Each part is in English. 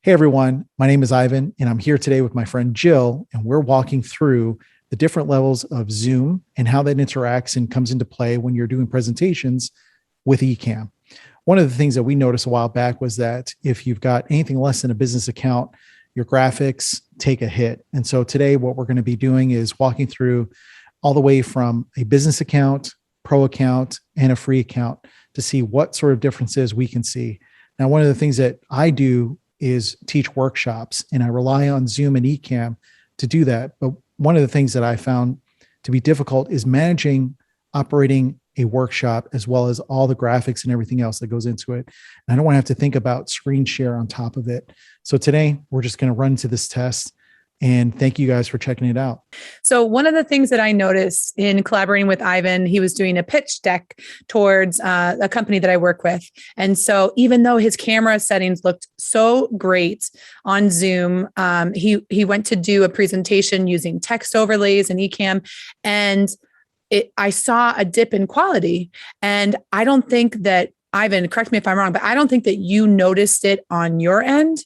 Hey everyone, my name is Ivan and I'm here today with my friend Jill, and we're walking through the different levels of Zoom and how that interacts and comes into play when you're doing presentations with Ecamm. One of the things that we noticed a while back was that if you've got anything less than a business account, your graphics take a hit. And so today what we're going to be doing is walking through all the way from a business account, pro account, and a free account to see what sort of differences we can see. Now, one of the things that I do is teach workshops, and I rely on Zoom and Ecamm to do that. But one of the things that I found to be difficult is managing operating a workshop as well as all the graphics and everything else that goes into it. And I don't want to have to think about screen share on top of it. So today we're just going to run into this test, and thank you guys for checking it out. So one of the things that I noticed in collaborating with Ivan, he was doing a pitch deck towards a company that I work with. And so even though his camera settings looked so great on Zoom, he went to do a presentation using text overlays and Ecamm, and I saw a dip in quality. And I don't think that, Ivan, correct me if I'm wrong, but I don't think that you noticed it on your end.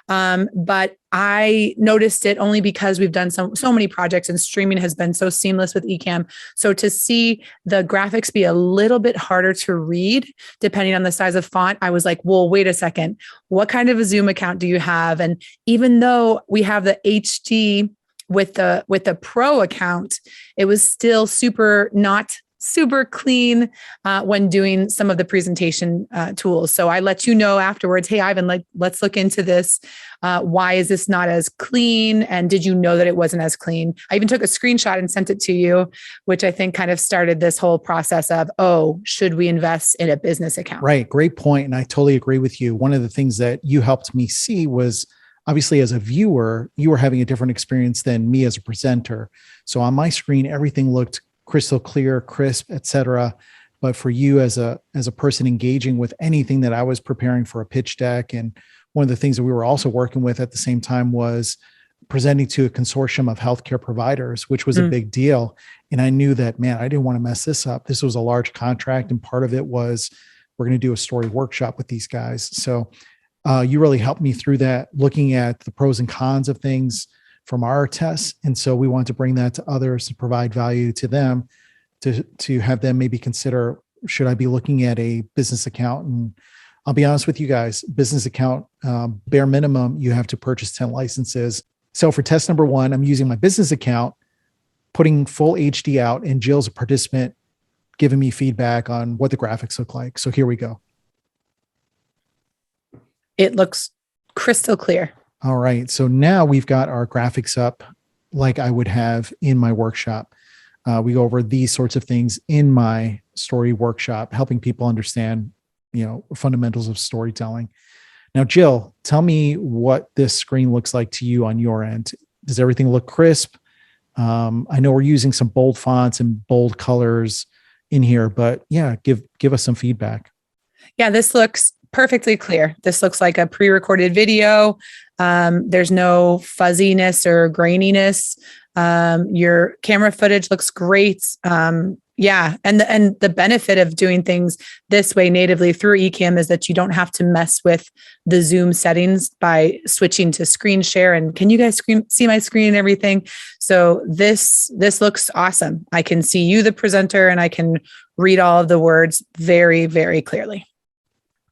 But I noticed it only because we've done so many projects and streaming has been so seamless with Ecamm. So to see the graphics be a little bit harder to read, depending on the size of font, I was like, well, wait a second, what kind of a Zoom account do you have? And even though we have the HD with the pro account, it was still not super clean when doing some of the presentation tools. So I let you know afterwards, hey, Ivan, let's look into this. Why is this not as clean? And did you know that it wasn't as clean? I even took a screenshot and sent it to you, which I think kind of started this whole process of, oh, should we invest in a business account? Right. Great point. And I totally agree with you. One of the things that you helped me see was, obviously, as a viewer, you were having a different experience than me as a presenter. So on my screen, everything looked crystal clear, crisp, et cetera. But for you as a person engaging with anything that I was preparing for a pitch deck, and one of the things that we were also working with at the same time was presenting to a consortium of healthcare providers, which was a big deal. And I knew that, man, I didn't want to mess this up. This was a large contract. And part of it was, we're going to do a story workshop with these guys. So you really helped me through that, looking at the pros and cons of things from our tests. And so we want to bring that to others to provide value to them, to have them maybe consider, should I be looking at a business account? And I'll be honest with you guys, business account, bare minimum, you have to purchase 10 licenses. So for test number one, I'm using my business account, putting full HD out, and Jill's a participant giving me feedback on what the graphics look like. So here we go. It looks crystal clear. All right. So now we've got our graphics up like I would have in my workshop. We go over these sorts of things in my story workshop, helping people understand, fundamentals of storytelling. Now, Jill, tell me what this screen looks like to you on your end. Does everything look crisp? I know we're using some bold fonts and bold colors in here, but yeah, give us some feedback. Yeah, this looks perfectly clear. This looks like a pre-recorded video. There's no fuzziness or graininess. Your camera footage looks great. Yeah. And the benefit of doing things this way natively through Ecamm is that you don't have to mess with the Zoom settings by switching to screen share. And can you guys see my screen and everything? So this looks awesome. I can see you, the presenter, and I can read all of the words very, very clearly.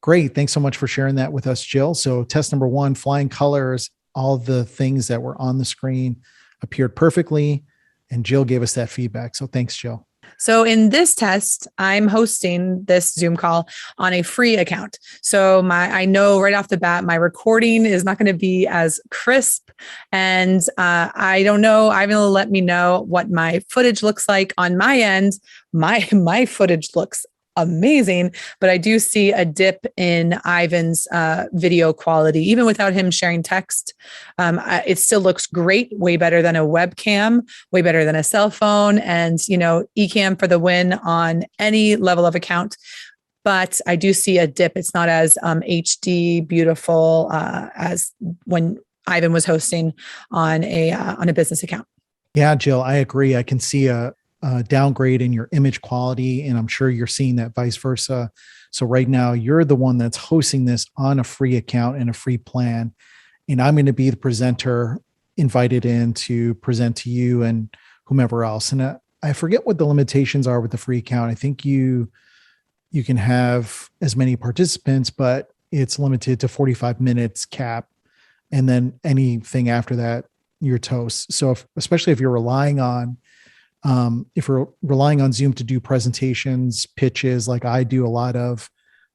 Great. Thanks so much for sharing that with us, Jill. So test number one, flying colors, all the things that were on the screen appeared perfectly, and Jill gave us that feedback. So thanks, Jill. So in this test, I'm hosting this Zoom call on a free account. So I know right off the bat, my recording is not going to be as crisp. And I don't know, Ivan will let me know what my footage looks like on my end. My footage looks amazing, but I do see a dip in Ivan's video quality, even without him sharing text. It still looks great, way better than a webcam, way better than a cell phone, and Ecamm for the win on any level of account. But I do see a dip. It's not as HD beautiful as when Ivan was hosting on a business account. Yeah, Jill, I agree. I can see a downgrade in your image quality, and I'm sure you're seeing that vice versa. So right now you're the one that's hosting this on a free account and a free plan. and I'm going to be the presenter invited in to present to you and whomever else. And I forget what the limitations are with the free account. I think you can have as many participants, but it's limited to 45 minutes cap. And then anything after that, you're toast. So especially if you're relying on Zoom to do presentations, pitches, like I do a lot of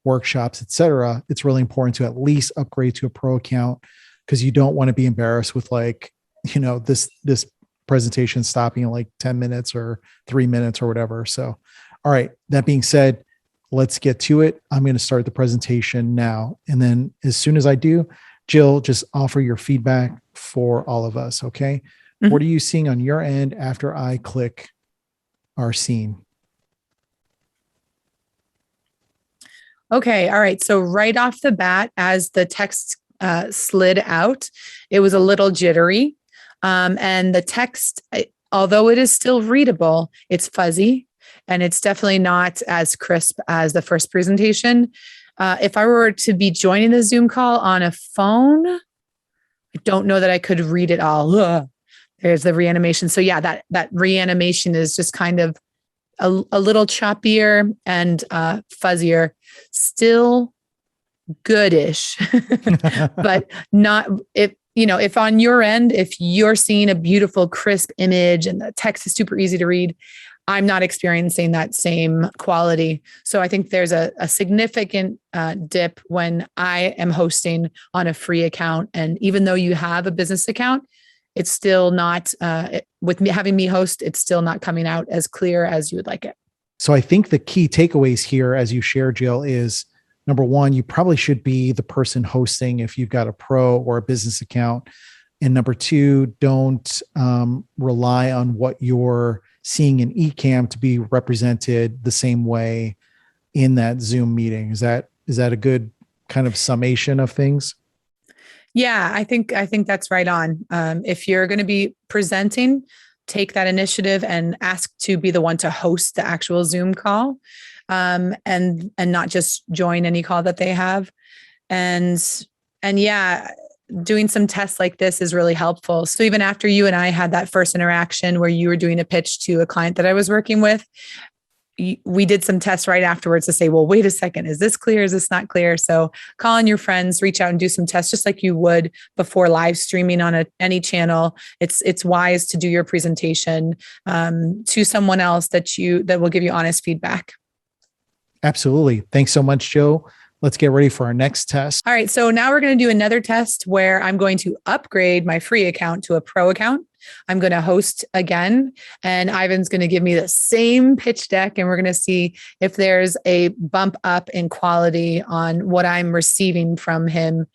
workshops, et cetera, it's really important to at least upgrade to a pro account, because you don't want to be embarrassed with this presentation stopping in like 10 minutes or 3 minutes or whatever. So, all right, that being said, let's get to it. I'm going to start the presentation now. And then as soon as I do, Jill, just offer your feedback for all of us. Okay. Mm-hmm. What are you seeing on your end after I click our scene? Okay. All right. So right off the bat, as the text slid out, it was a little jittery. And the text, although it is still readable, it's fuzzy and it's definitely not as crisp as the first presentation. If I were to be joining the Zoom call on a phone, I don't know that I could read it all. Ugh. There's the reanimation. So yeah, that reanimation is just kind of a little choppier and fuzzier. Still goodish, but not if on your end, if you're seeing a beautiful, crisp image and the text is super easy to read, I'm not experiencing that same quality. So I think there's a significant dip when I am hosting on a free account. And even though you have a business account, it's still not, with me having me host, it's still not coming out as clear as you would like it. So I think the key takeaways here, as you share, Jill, is number one, you probably should be the person hosting if you've got a pro or a business account. And number two, don't rely on what you're seeing in Ecamm to be represented the same way in that Zoom meeting. Is that a good kind of summation of things? Yeah, I think that's right on. If you're going to be presenting, take that initiative and ask to be the one to host the actual Zoom call, and not just join any call that they have. And yeah, doing some tests like this is really helpful. So even after you and I had that first interaction where you were doing a pitch to a client that I was working with, we did some tests right afterwards to say, well, wait a second, is this clear? Is this not clear? So call on your friends, reach out and do some tests just like you would before live streaming on any channel. It's wise to do your presentation to someone else that will give you honest feedback. Absolutely. Thanks so much, Joe. Let's get ready for our next test. All right. So now we're going to do another test where I'm going to upgrade my free account to a pro account. I'm going to host again, and Ivan's going to give me the same pitch deck, and we're going to see if there's a bump up in quality on what I'm receiving from him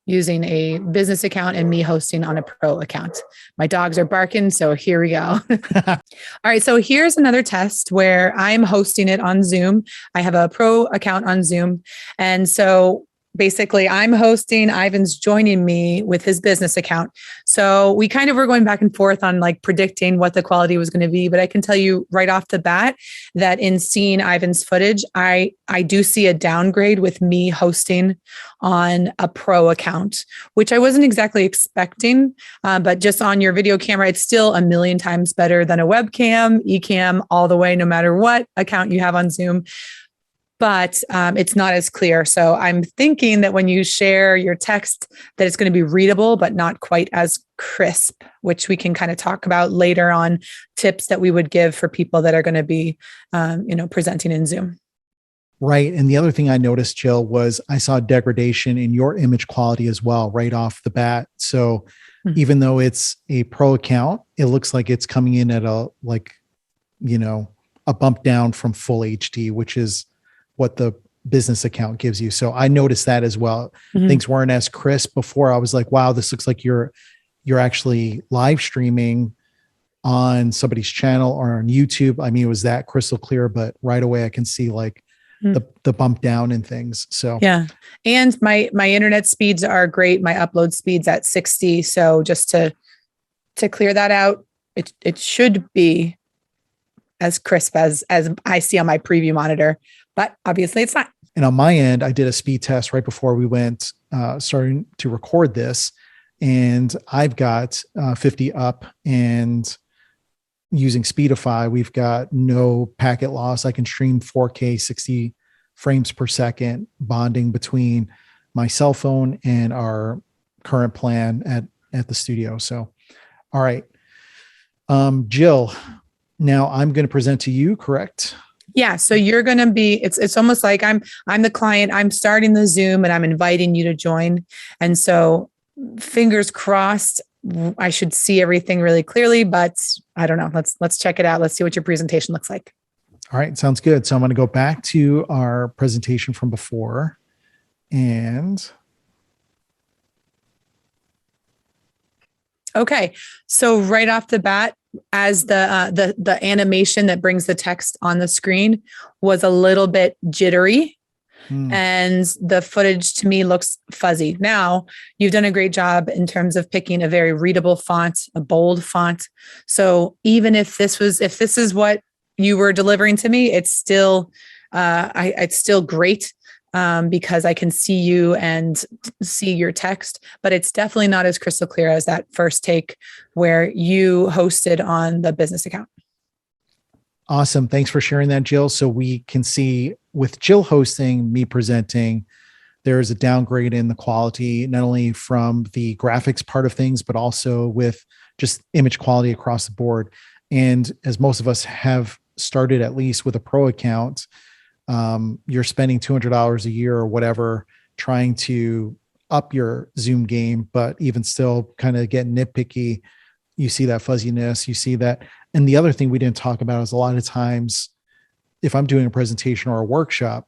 using a business account and me hosting on a pro account. My dogs are barking, so here we go. All right, so here's another test where I'm hosting it on Zoom. I have a pro account on Zoom, and so basically I'm hosting, Ivan's joining me with his business account. So we kind of were going back and forth on like predicting what the quality was going to be, but I can tell you right off the bat that in seeing Ivan's footage, I do see a downgrade with me hosting on a pro account, which I wasn't exactly expecting, but just on your video camera, it's still a million times better than a webcam, Ecamm, all the way, no matter what account you have on Zoom. But it's not as clear. So I'm thinking that when you share your text, that it's going to be readable, but not quite as crisp, which we can kind of talk about later on, tips that we would give for people that are going to be, presenting in Zoom. Right. And the other thing I noticed, Jill, was I saw degradation in your image quality as well, right off the bat. So even though it's a pro account, it looks like it's coming in at a bump down from full HD, which is what the business account gives you. So I noticed that as well. Mm-hmm. Things weren't as crisp before. I was like, wow, this looks like you're actually live streaming on somebody's channel or on YouTube. I mean, it was that crystal clear, but right away I can see like the bump down and things. So yeah. And my internet speeds are great. My upload speed's at 60. So just to clear that out, it should be as crisp as I see on my preview monitor, but obviously it's not. And on my end, I did a speed test right before we went starting to record this. and I've got 50 up, and using Speedify, we've got no packet loss. I can stream 4K 60 frames per second, bonding between my cell phone and our current plan at the studio. So, all right. Jill, now I'm going to present to you, correct? Yeah. So you're going to be, it's almost like I'm the client, I'm starting the Zoom and I'm inviting you to join. And so fingers crossed, I should see everything really clearly, but I don't know. Let's check it out. Let's see what your presentation looks like. All right. Sounds good. So I'm going to go back to our presentation from before, and okay. So right off the bat, as the animation that brings the text on the screen was a little bit jittery, and the footage to me looks fuzzy. Now, you've done a great job in terms of picking a very readable font, a bold font. So even if this is what you were delivering to me, it's still it's still great. Because I can see you and see your text, but it's definitely not as crystal clear as that first take where you hosted on the business account. Awesome. Thanks for sharing that, Jill. So we can see with Jill hosting, me presenting, there's a downgrade in the quality, not only from the graphics part of things, but also with just image quality across the board. And as most of us have started, at least with a pro account, you're spending $200 a year or whatever trying to up your Zoom game, but even still kind of get nitpicky. You see that fuzziness, you see that. And the other thing we didn't talk about is a lot of times, if I'm doing a presentation or a workshop,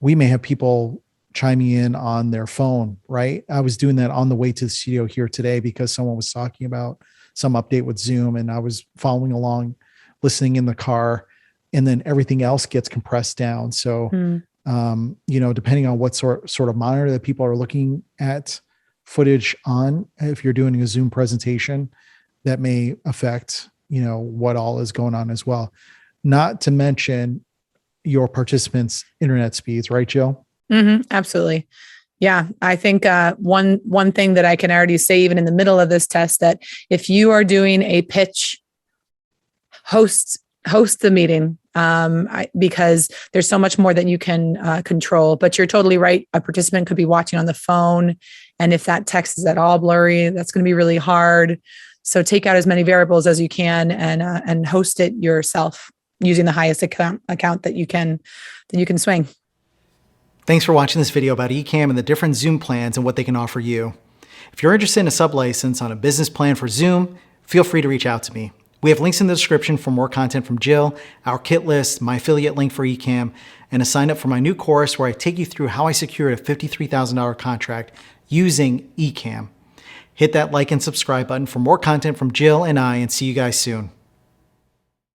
we may have people chiming in on their phone, right? I was doing that on the way to the studio here today because someone was talking about some update with Zoom, and I was following along, listening in the car, and then everything else gets compressed down. So, depending on what sort of monitor that people are looking at footage on, if you're doing a Zoom presentation, that may affect, what all is going on as well. Not to mention your participants' internet speeds, right, Jill? Mm-hmm, absolutely. Yeah, I think one thing that I can already say, even in the middle of this test, that if you are doing a pitch, host the meeting, because there's so much more that you can control. But you're totally right. A participant could be watching on the phone, and if that text is at all blurry, that's going to be really hard. So take out as many variables as you can and host it yourself using the highest account that you can swing. Thanks for watching this video about Ecamm and the different Zoom plans and what they can offer you. If you're interested in a sublicense on a business plan for Zoom, feel free to reach out to me. We have links in the description for more content from Jill, our kit list, my affiliate link for Ecamm, and a sign up for my new course where I take you through how I secured a $53,000 contract using Ecamm. Hit that like and subscribe button for more content from Jill and I, and see you guys soon.